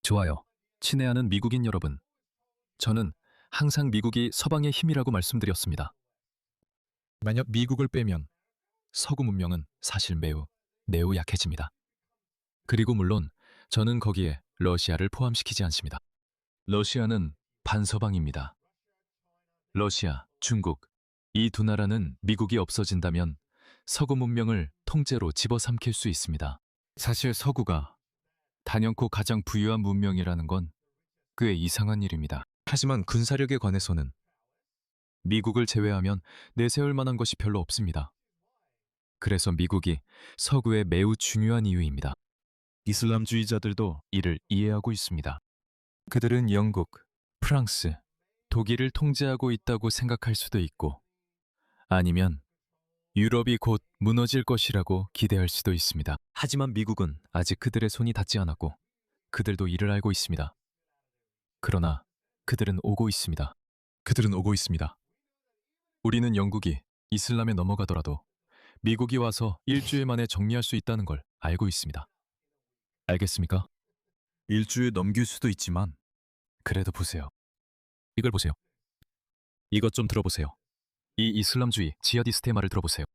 좋아요. 친애하는 미국인 여러분. 저는 항상 미국이 서방의 힘이라고 말씀드렸습니다. 만약 미국을 빼면 서구 문명은 사실 매우 약해집니다. 그리고 물론 저는 거기에 러시아를 포함시키지 않습니다. 러시아는 반서방입니다. 러시아, 중국, 이 두 나라는 미국이 없어진다면 서구 문명을 통째로 집어삼킬 수 있습니다. 사실 서구가 단연코 가장 부유한 문명이라는 건 꽤 이상한 일입니다. 하지만 군사력에 관해서는 미국을 제외하면 내세울 만한 것이 별로 없습니다. 그래서 미국이 서구에 매우 중요한 이유입니다. 이슬람주의자들도 이를 이해하고 있습니다. 그들은 영국, 프랑스, 독일을 통제하고 있다고 생각할 수도 있고, 아니면 유럽이 곧 무너질 것이라고 기대할 수도 있습니다. 하지만 미국은 아직 그들의 손이 닿지 않았고, 그들도 이를 알고 있습니다. 그러나 그들은 오고 있습니다. 그들은 오고 있습니다. 우리는 영국이 이슬람에 넘어가더라도 미국이 와서 일주일 만에 정리할 수 있다는 걸 알고 있습니다. 알겠습니까? 일주일 넘길 수도 있지만 그래도 보세요. 이걸 보세요. 이것 좀 들어보세요. 이 이슬람주의 지하디스트의 말을 들어보세요.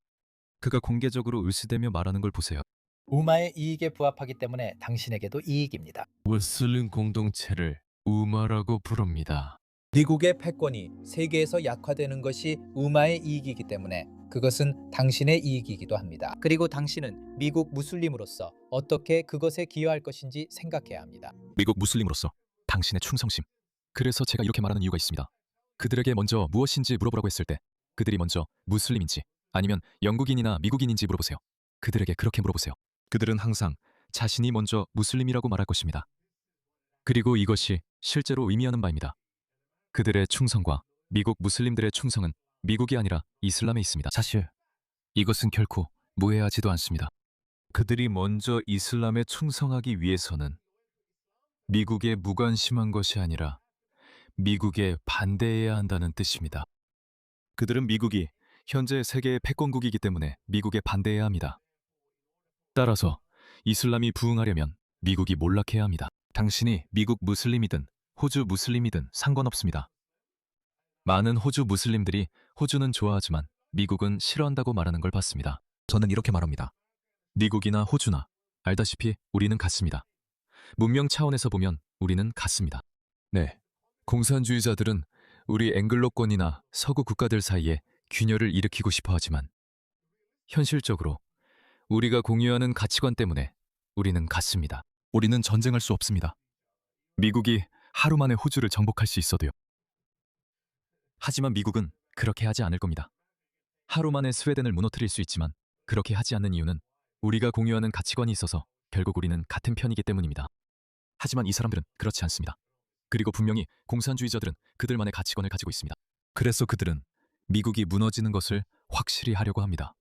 그가 공개적으로 을쓰대며 말하는 걸 보세요. 우마의 이익에 부합하기 때문에 당신에게도 이익입니다. 무슬림 공동체를 우마라고 부릅니다. 미국의 패권이 세계에서 약화되는 것이 우마의 이익이기 때문에 그것은 당신의 이익이기도 합니다. 그리고 당신은 미국 무슬림으로서 어떻게 그것에 기여할 것인지 생각해야 합니다. 미국 무슬림으로서 당신의 충성심. 그래서 제가 이렇게 말하는 이유가 있습니다. 그들에게 먼저 무엇인지 물어보라고 했을 때 그들이 먼저 무슬림인지 아니면 영국인이나 미국인인지 물어보세요. 그들에게 그렇게 물어보세요. 그들은 항상 자신이 먼저 무슬림이라고 말할 것입니다. 그리고 이것이 실제로 의미하는 바입니다. 그들의 충성과 미국 무슬림들의 충성은 미국이 아니라 이슬람에 있습니다. 사실 이것은 결코 무해하지도 않습니다. 그들이 먼저 이슬람에 충성하기 위해서는 미국에 무관심한 것이 아니라 미국에 반대해야 한다는 뜻입니다. 그들은 미국이 현재 세계의 패권국이기 때문에 미국에 반대해야 합니다. 따라서 이슬람이 부흥하려면 미국이 몰락해야 합니다. 당신이 미국 무슬림이든 호주 무슬림이든 상관없습니다. 많은 호주 무슬림들이 호주는 좋아하지만 미국은 싫어한다고 말하는 걸 봤습니다. 저는 이렇게 말합니다. 미국이나 호주나 알다시피 우리는 같습니다. 문명 차원에서 보면 우리는 같습니다. 네, 공산주의자들은 우리 앵글로권이나 서구 국가들 사이에 균열을 일으키고 싶어 하지만 현실적으로 우리가 공유하는 가치관 때문에 우리는 같습니다. 우리는 전쟁할 수 없습니다. 미국이 하루 만에 호주를 정복할 수 있어도요. 하지만 미국은 그렇게 하지 않을 겁니다. 하루 만에 스웨덴을 무너뜨릴 수 있지만 그렇게 하지 않는 이유는 우리가 공유하는 가치관이 있어서 결국 우리는 같은 편이기 때문입니다. 하지만 이 사람들은 그렇지 않습니다. 그리고 분명히 공산주의자들은 그들만의 가치관을 가지고 있습니다. 그래서 그들은 미국이 무너지는 것을 확실히 하려고 합니다.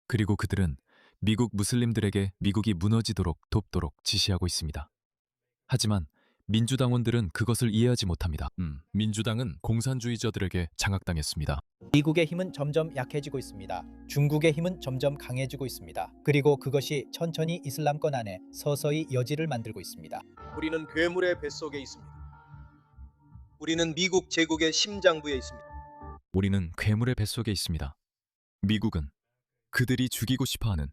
그리고 그들은 미국 무슬림들에게 미국이 무너지도록 돕도록 지시하고 있습니다. 하지만 민주당원들은 그것을 이해하지 못합니다. 민주당은 공산주의자들에게 장악당했습니다. 미국의 힘은 점점 약해지고 있습니다. 중국의 힘은 점점 강해지고 있습니다. 그리고 그것이 천천히 이슬람권 안에 서서히 여지를 만들고 있습니다. 우리는 괴물의 뱃속에 있습니다. 우리는 미국 제국의 심장부에 있습니다. 우리는 괴물의 뱃속에 있습니다. 미국은 그들이 죽이고 싶어하는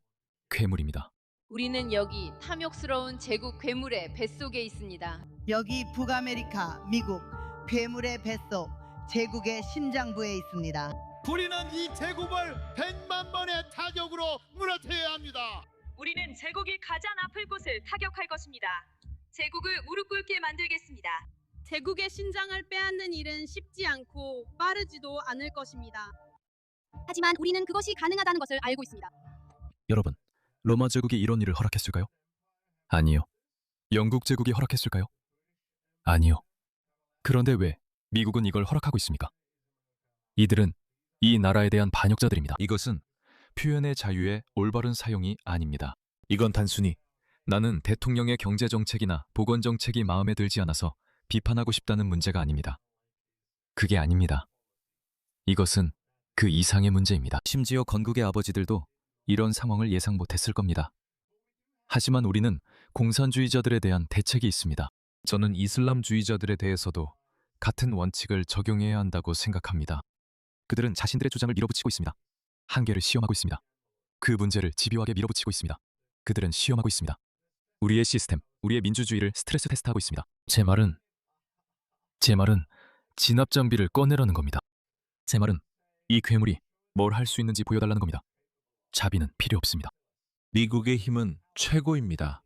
괴물입니다. 우리는 여기 탐욕스러운 제국 괴물의 뱃속에 있습니다. 여기 북아메리카, 미국, 괴물의 뱃속, 제국의 심장부에 있습니다. 우리는 이 제국을 100만 번의 타격으로 무너뜨려야 합니다. 우리는 제국이 가장 아플 곳을 타격할 것입니다. 제국을 무릎 꿇게 만들겠습니다. 제국의 신장을 빼앗는 일은 쉽지 않고 빠르지도 않을 것입니다. 하지만 우리는 그것이 가능하다는 것을 알고 있습니다. 여러분, 로마 제국이 이런 일을 허락했을까요? 아니요. 영국 제국이 허락했을까요? 아니요. 그런데 왜 미국은 이걸 허락하고 있습니까? 이들은 이 나라에 대한 반역자들입니다. 이것은 표현의 자유의 올바른 사용이 아닙니다. 이건 단순히 나는 대통령의 경제정책이나 보건정책이 마음에 들지 않아서 비판하고 싶다는 문제가 아닙니다. 그게 아닙니다. 이것은 그 이상의 문제입니다. 심지어 건국의 아버지들도 이런 상황을 예상 못했을 겁니다. 하지만 우리는 공산주의자들에 대한 대책이 있습니다. 저는 이슬람주의자들에 대해서도 같은 원칙을 적용해야 한다고 생각합니다. 그들은 자신들의 주장을 밀어붙이고 있습니다. 한계를 시험하고 있습니다. 그 문제를 집요하게 밀어붙이고 있습니다. 그들은 시험하고 있습니다. 우리의 시스템, 우리의 민주주의를 스트레스 테스트하고 있습니다. 제 말은 진압 장비를 꺼내라는 겁니다. 제 말은 이 괴물이 뭘 할 수 있는지 보여달라는 겁니다. 자비는 필요 없습니다. 미국의 힘은 최고입니다.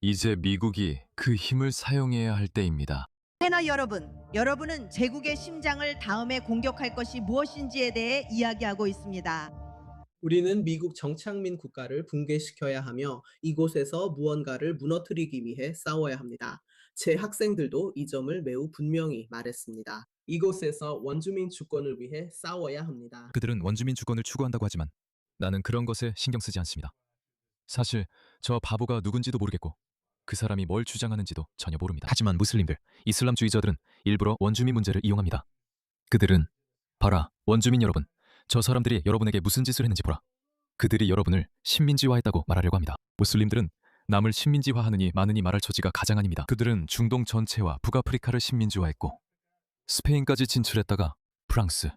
이제 미국이 그 힘을 사용해야 할 때입니다. 패널 여러분은 제국의 심장을 다음에 공격할 것이 무엇인지에 대해 이야기하고 있습니다. 우리는 미국 정착민 국가를 붕괴시켜야 하며 이곳에서 무언가를 무너뜨리기 위해 싸워야 합니다. 제 학생들도 이 점을 매우 분명히 말했습니다. 이곳에서 원주민 주권을 위해 싸워야 합니다. 그들은 원주민 주권을 추구한다고 하지만 나는 그런 것에 신경 쓰지 않습니다. 사실 저 바보가 누군지도 모르겠고 그 사람이 뭘 주장하는지도 전혀 모릅니다. 하지만 무슬림들, 이슬람주의자들은 일부러 원주민 문제를 이용합니다. 그들은 봐라, 원주민 여러분, 저 사람들이 여러분에게 무슨 짓을 했는지 보라. 그들이 여러분을 식민지화했다고 말하려고 합니다. 무슬림들은 남을 식민지화하느니 마느니 말할 처지가 가장 아닙니다. 그들은 중동 전체와 북아프리카를 식민지화했고 스페인까지 진출했다가 프랑스,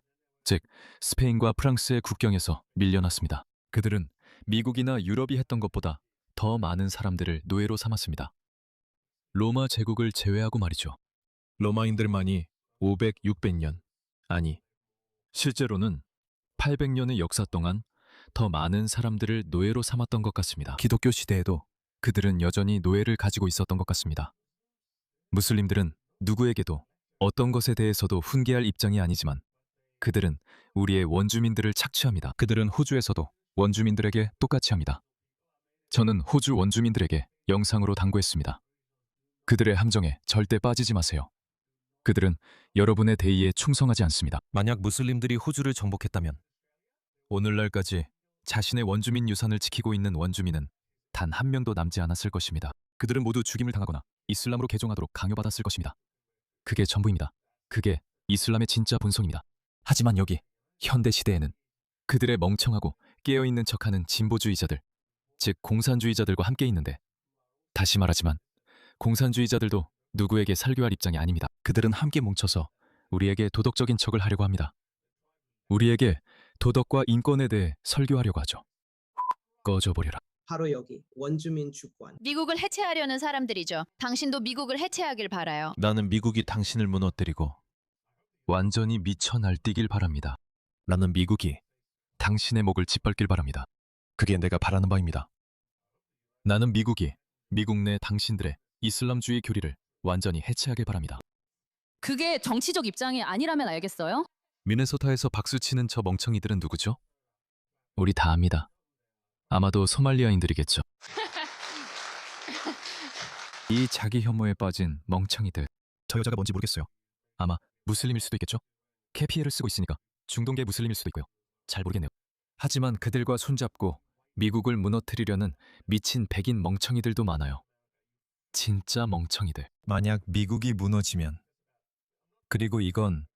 즉 스페인과 프랑스의 국경에서 밀려났습니다. 그들은 미국이나 유럽이 했던 것보다 더 많은 사람들을 노예로 삼았습니다. 로마 제국을 제외하고 말이죠. 로마인들만이 500, 600년, 아니 실제로는 800년의 역사 동안 더 많은 사람들을 노예로 삼았던 것 같습니다. 기독교 시대에도 그들은 여전히 노예를 가지고 있었던 것 같습니다. 무슬림들은 누구에게도 어떤 것에 대해서도 훈계할 입장이 아니지만 그들은 우리의 원주민들을 착취합니다. 그들은 호주에서도 원주민들에게 똑같이 합니다. 저는 호주 원주민들에게 영상으로 당부했습니다. 그들의 함정에 절대 빠지지 마세요. 그들은 여러분의 대의에 충성하지 않습니다. 만약 무슬림들이 호주를 정복했다면 오늘날까지 자신의 원주민 유산을 지키고 있는 원주민은 단 한 명도 남지 않았을 것입니다. 그들은 모두 죽임을 당하거나 이슬람으로 개종하도록 강요받았을 것입니다. 그게 전부입니다. 그게 이슬람의 진짜 본성입니다. 하지만 여기 현대 시대에는 그들의 멍청하고 깨어있는 척하는 진보주의자들, 즉 공산주의자들과 함께 있는데, 다시 말하지만 공산주의자들도 누구에게 설교할 입장이 아닙니다. 그들은 함께 뭉쳐서 우리에게 도덕적인 척을 하려고 합니다. 우리에게 도덕과 인권에 대해 설교하려고 하죠. 꺼져버려라. 바로 여기 원주민 주권. 미국을 해체하려는 사람들이죠. 당신도 미국을 해체하길 바라요. 나는 미국이 당신을 무너뜨리고 완전히 미쳐 날뛰길 바랍니다. 나는 미국이 당신의 목을 짓밟길 바랍니다. 그게 내가 바라는 바입니다. 나는 미국이 미국 내 당신들의 이슬람주의 교리를 완전히 해체하길 바랍니다. 그게 정치적 입장이 아니라면 알겠어요? 미네소타에서 박수치는 저 멍청이들은 누구죠? 우리 다 압니다. 아마도 소말리아인들이겠죠. 이 자기 혐오에 빠진 멍청이들. 저 여자가 뭔지 모르겠어요. 아마 무슬림일 수도 있겠죠? 캐피에를 쓰고 있으니까 중동계 무슬림일 수도 있고요. 잘 모르겠네요. 하지만 그들과 손잡고 미국을 무너뜨리려는 미친 백인 멍청이들도 많아요. 진짜 멍청이들. 만약 미국이 무너지면 그리고 이건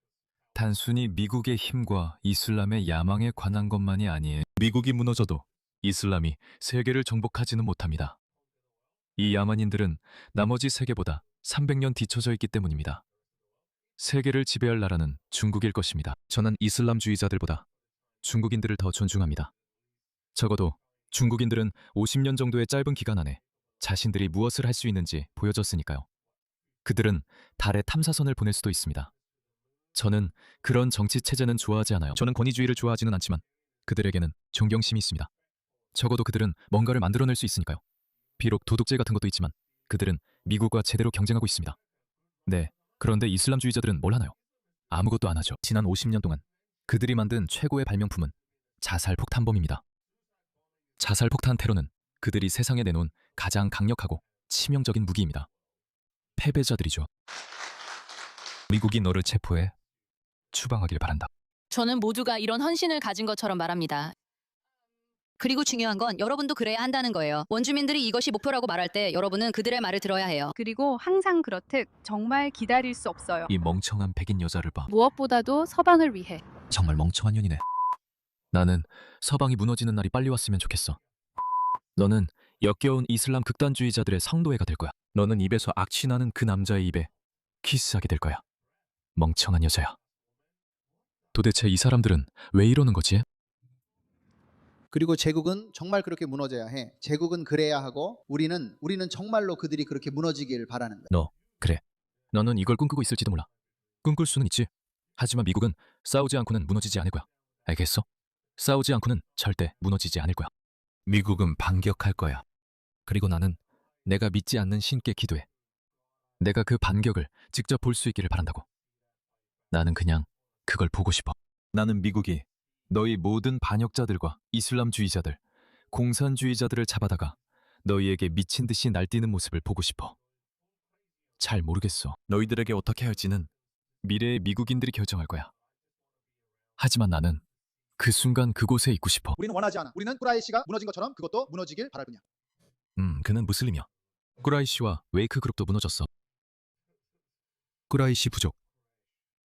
단순히 미국의 힘과 이슬람의 야망에 관한 것만이 아니에요. 미국이 무너져도 이슬람이 세계를 정복하지는 못합니다. 이 야만인들은 나머지 세계보다 300년 뒤처져 있기 때문입니다. 세계를 지배할 나라는 중국일 것입니다. 저는 이슬람주의자들보다 중국인들을 더 존중합니다. 적어도 중국인들은 50년 정도의 짧은 기간 안에 자신들이 무엇을 할 수 있는지 보여줬으니까요. 그들은 달에 탐사선을 보낼 수도 있습니다. 저는 그런 정치 체제는 좋아하지 않아요. 저는 권위주의를 좋아하지는 않지만 그들에게는 존경심이 있습니다. 적어도 그들은 뭔가를 만들어낼 수 있으니까요. 비록 도둑질 같은 것도 있지만 그들은 미국과 제대로 경쟁하고 있습니다. 네, 그런데 이슬람주의자들은 뭘 하나요? 아무것도 안 하죠. 지난 50년 동안 그들이 만든 최고의 발명품은 자살폭탄범입니다. 자살폭탄 테러는 그들이 세상에 내놓은 가장 강력하고 치명적인 무기입니다. 패배자들이죠. 미국이 너를 체포해 추방하길 바란다. 저는 모두가 이런 헌신을 가진 것처럼 말합니다. 그리고 중요한 건 여러분도 그래야 한다는 거예요. 원주민들이 이것이 목표라고 말할 때 여러분은 그들의 말을 들어야 해요. 그리고 항상 그렇듯 정말 기다릴 수 없어요. 이 멍청한 백인 여자를 봐. 무엇보다도 서방을 위해. 정말 멍청한 년이네. 나는 서방이 무너지는 날이 빨리 왔으면 좋겠어. 너는 역겨운 이슬람 극단주의자들의 성도회가 될 거야. 너는 입에서 악취 나는 그 남자의 입에 키스하게 될 거야. 멍청한 여자야. 도대체 이 사람들은 왜 이러는 거지? 그리고 제국은 정말 그렇게 무너져야 해. 제국은 그래야 하고 우리는 정말로 그들이 그렇게 무너지길 바라는 거야. 너, 그래. 너는 이걸 꿈꾸고 있을지도 몰라. 꿈꿀 수는 있지. 하지만 미국은 싸우지 않고는 무너지지 않을 거야. 알겠어? 싸우지 않고는 절대 무너지지 않을 거야. 미국은 반격할 거야. 그리고 나는 내가 믿지 않는 신께 기도해. 내가 그 반격을 직접 볼 수 있기를 바란다고. 나는 그냥 그걸 보고 싶어. 나는 미국이 너희 모든 반역자들과 이슬람주의자들, 공산주의자들을 잡아다가 너희에게 미친 듯이 날뛰는 모습을 보고 싶어. 잘 모르겠어. 너희들에게 어떻게 할지는 미래의 미국인들이 결정할 거야. 하지만 나는 그 순간 그곳에 있고 싶어. 우리는 원하지 않아. 우리는 쿠라이시가 무너진 것처럼 그것도 무너지길 바랄 뿐이야. 그는 무슬림이야. 꾸라이시와 웨이크 그룹도 무너졌어. 꾸라이시 부족.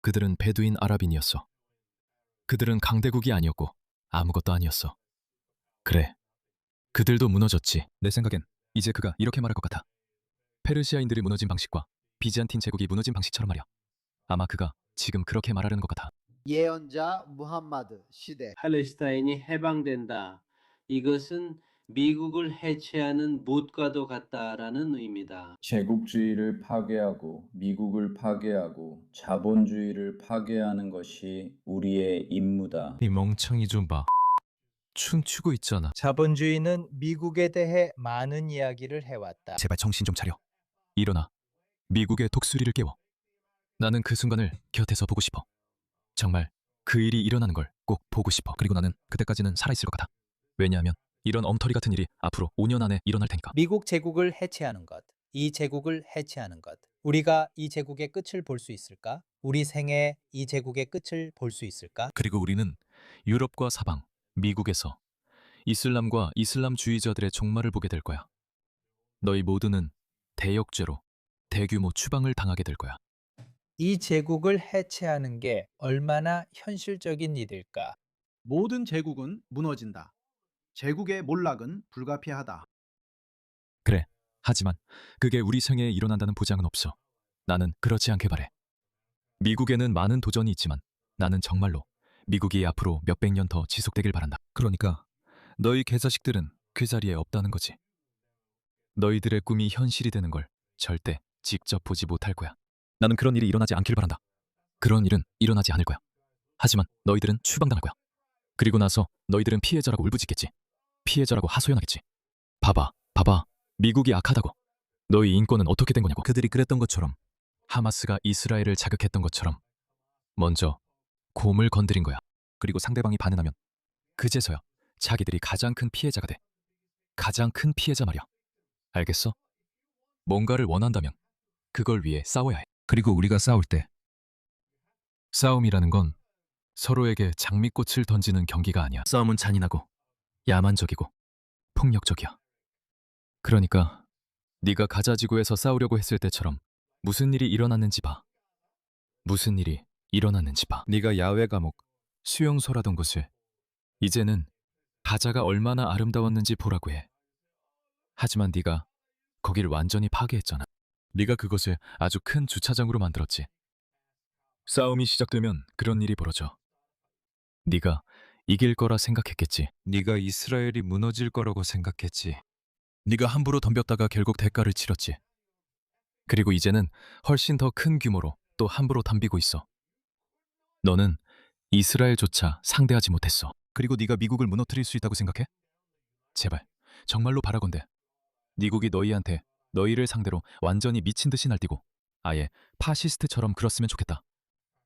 그들은 베두인 아랍인이었어. 그들은 강대국이 아니었고 아무것도 아니었어. 그래. 그들도 무너졌지. 내 생각엔 이제 그가 이렇게 말할 것 같아. 페르시아인들이 무너진 방식과 비잔틴 제국이 무너진 방식처럼 말이야. 아마 그가 지금 그렇게 말하려는 것 같아. 예언자 무함마드 시대. 팔레스타인이 해방된다. 이것은 미국을 해체하는 못과도 같다라는 의미다. 제국주의를 파괴하고 미국을 파괴하고 자본주의를 파괴하는 것이 우리의 임무다. 이 멍청이 좀 봐. 춤추고 있잖아. 자본주의는 미국에 대해 많은 이야기를 해왔다. 제발 정신 좀 차려. 일어나. 미국의 독수리를 깨워. 나는 그 순간을 곁에서 보고 싶어. 정말 그 일이 일어나는 걸 꼭 보고 싶어. 그리고 나는 그때까지는 살아있을 것 같아. 왜냐하면 이런 엉터리 같은 일이 앞으로 5년 안에 일어날 테니까. 미국 제국을 해체하는 것, 이 제국을 해체하는 것. 우리가 이 제국의 끝을 볼 수 있을까? 우리 생에 이 제국의 끝을 볼 수 있을까? 그리고 우리는 유럽과 사방, 미국에서 이슬람과 이슬람주의자들의 종말을 보게 될 거야. 너희 모두는 대역죄로 대규모 추방을 당하게 될 거야. 이 제국을 해체하는 게 얼마나 현실적인 일일까? 모든 제국은 무너진다. 제국의 몰락은 불가피하다. 그래. 하지만 그게 우리 생애에 일어난다는 보장은 없어. 나는 그렇지 않게 바래. 미국에는 많은 도전이 있지만 나는 정말로 미국이 앞으로 몇백 년 더 지속되길 바란다. 그러니까 너희 개자식들은 그 자리에 없다는 거지. 너희들의 꿈이 현실이 되는 걸 절대 직접 보지 못할 거야. 나는 그런 일이 일어나지 않길 바란다. 그런 일은 일어나지 않을 거야. 하지만 너희들은 추방당할 거야. 그리고 나서 너희들은 피해자라고 울부짖겠지. 피해자라고 하소연하겠지. 봐봐. 미국이 악하다고. 너희 인권은 어떻게 된 거냐고. 그들이 그랬던 것처럼, 하마스가 이스라엘을 자극했던 것처럼 먼저 곰을 건드린 거야. 그리고 상대방이 반응하면 그제서야 자기들이 가장 큰 피해자가 돼. 가장 큰 피해자 말이야. 알겠어? 뭔가를 원한다면 그걸 위해 싸워야 해. 그리고 우리가 싸울 때 싸움이라는 건 서로에게 장미꽃을 던지는 경기가 아니야. 싸움은 잔인하고 야만적이고 폭력적이야. 그러니까 네가 가자 지구에서 싸우려고 했을 때처럼 무슨 일이 일어났는지 봐. 무슨 일이 일어났는지 봐. 네가 야외 감옥, 수용소라던 곳을 이제는 가자가 얼마나 아름다웠는지 보라고 해. 하지만 네가 거기를 완전히 파괴했잖아. 네가 그것을 아주 큰 주차장으로 만들었지. 싸움이 시작되면 그런 일이 벌어져. 네가 이길 거라 생각했겠지. 네가 이스라엘이 무너질 거라고 생각했지. 네가 함부로 덤볐다가 결국 대가를 치렀지. 그리고 이제는 훨씬 더 큰 규모로 또 함부로 덤비고 있어. 너는 이스라엘조차 상대하지 못했어. 그리고 네가 미국을 무너뜨릴 수 있다고 생각해? 제발, 정말로 바라건대. 미국이 너희한테 너희를 상대로 완전히 미친 듯이 날뛰고 아예 파시스트처럼 굴었으면 좋겠다.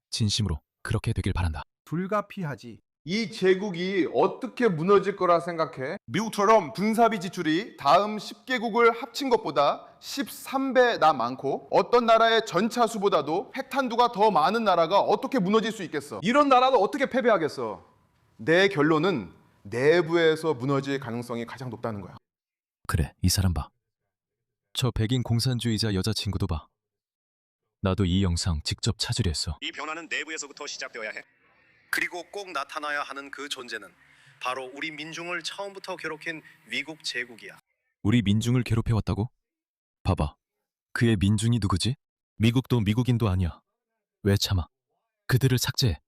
진심으로 그렇게 되길 바란다. 불가피하지. 이 제국이 어떻게 무너질 거라 생각해? 미국처럼 군사비 지출이 다음 10개국을 합친 것보다 13배나 많고 어떤 나라의 전차 수보다도 핵탄두가 더 많은 나라가 어떻게 무너질 수 있겠어? 이런 나라를 어떻게 패배하겠어? 내 결론은 내부에서 무너질 가능성이 가장 높다는 거야. 그래, 이 사람 봐. 저 백인 공산주의자 여자친구도 봐. 나도 이 영상 직접 찾으려 했어. 이 변화는 내부에서부터 시작되어야 해. 그리고 꼭 나타나야 하는 그 존재는 바로 우리 민중을 처음부터 괴롭힌 미국 제국이야. 우리 민중을 괴롭혀왔다고? 봐봐. 그의 민중이 누구지? 미국도 미국인도 아니야. 왜 참아? 그들을 삭제해.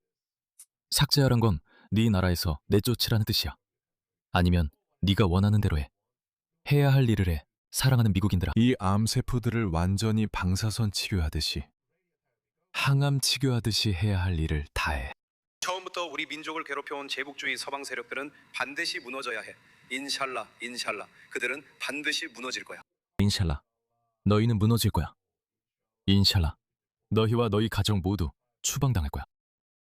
삭제하란 건 네 나라에서 내쫓으라는 뜻이야. 아니면 네가 원하는 대로 해. 해야 할 일을 해. 사랑하는 미국인들아. 이 암세포들을 완전히 방사선 치료하듯이, 항암 치료하듯이 해야 할 일을 다 해. 처음부터 우리 민족을 괴롭혀온 제국주의 서방 세력들은 반드시 무너져야 해. 인샬라, 인샬라. 그들은 반드시 무너질 거야. 인샬라. 너희는 무너질 거야. 인샬라. 너희와 너희 가정 모두 추방당할 거야.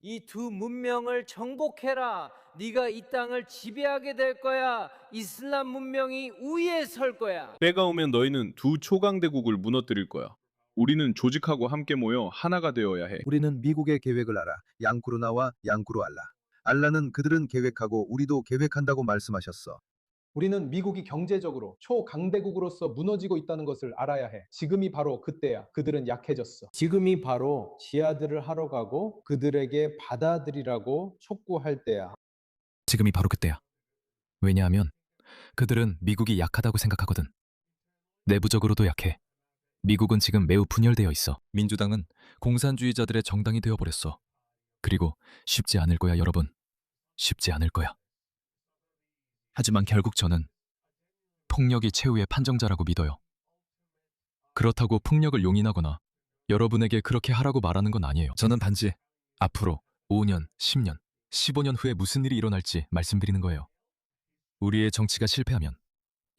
이 두 문명을 정복해라. 네가 이 땅을 지배하게 될 거야. 이슬람 문명이 우위에 설 거야. 때가 오면 너희는 두 초강대국을 무너뜨릴 거야. 우리는 조직하고 함께 모여 하나가 되어야 해. 우리는 미국의 계획을 알아. 양쿠르나와 양쿠르 알라. 알라는 그들은 계획하고 우리도 계획한다고 말씀하셨어. 우리는 미국이 경제적으로 초강대국으로서 무너지고 있다는 것을 알아야 해. 지금이 바로 그때야. 그들은 약해졌어. 지금이 바로 지하들을 하러 가고 그들에게 받아들이라고 촉구할 때야. 지금이 바로 그때야. 왜냐하면 그들은 미국이 약하다고 생각하거든. 내부적으로도 약해. 미국은 지금 매우 분열되어 있어. 민주당은 공산주의자들의 정당이 되어버렸어. 그리고 쉽지 않을 거야, 여러분. 쉽지 않을 거야. 하지만 결국 저는 폭력이 최후의 판정자라고 믿어요. 그렇다고 폭력을 용인하거나 여러분에게 그렇게 하라고 말하는 건 아니에요. 저는 단지 앞으로 5년, 10년, 15년 후에 무슨 일이 일어날지 말씀드리는 거예요. 우리의 정치가 실패하면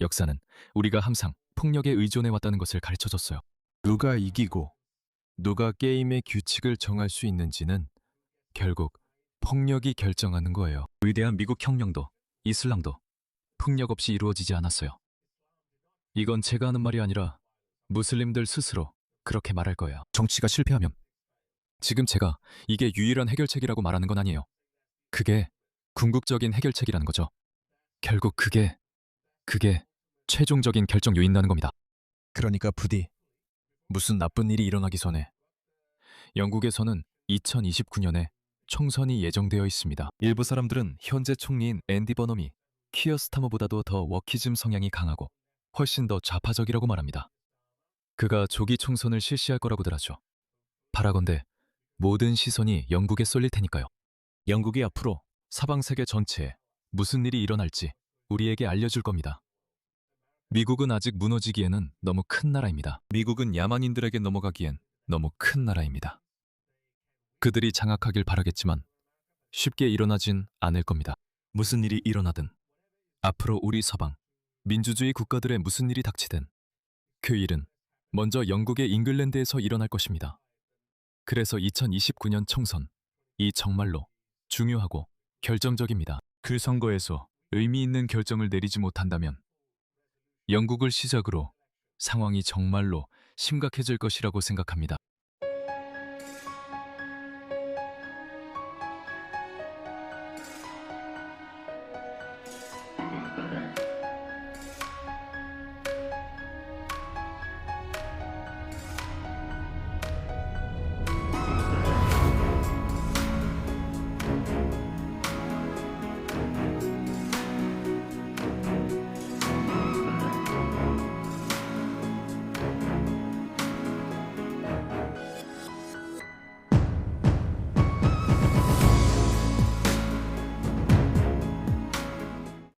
역사는 우리가 항상 폭력에 의존해왔다는 것을 가르쳐줬어요. 누가 이기고 누가 게임의 규칙을 정할 수 있는지는 결국 폭력이 결정하는 거예요. 위대한 미국 혁명도 이슬람도 폭력 없이 이루어지지 않았어요. 이건 제가 하는 말이 아니라 무슬림들 스스로 그렇게 말할 거예요. 정치가 실패하면 지금 제가 이게 유일한 해결책이라고 말하는 건 아니에요. 그게 궁극적인 해결책이라는 거죠. 결국 그게 최종적인 결정 요인이라는 겁니다. 그러니까 부디 무슨 나쁜 일이 일어나기 전에 영국에서는 2029년에 총선이 예정되어 있습니다. 일부 사람들은 현재 총리인 앤디 버넘이 키어 스타머보다도 더 워키즘 성향이 강하고 훨씬 더 좌파적이라고 말합니다. 그가 조기 총선을 실시할 거라고들 하죠. 바라건대 모든 시선이 영국에 쏠릴 테니까요. 영국이 앞으로 서방 세계 전체에 무슨 일이 일어날지 우리에게 알려줄 겁니다. 미국은 아직 무너지기에는 너무 큰 나라입니다. 미국은 야만인들에게 넘어가기엔 너무 큰 나라입니다. 그들이 장악하길 바라겠지만 쉽게 일어나진 않을 겁니다. 무슨 일이 일어나든 앞으로 우리 서방 민주주의 국가들의 무슨 일이 닥치든 그 일은 먼저 영국의 잉글랜드에서 일어날 것입니다. 그래서 2029년 총선, 이 정말로 중요하고 결정적입니다. 그 선거에서 의미 있는 결정을 내리지 못한다면 영국을 시작으로 상황이 정말로 심각해질 것이라고 생각합니다.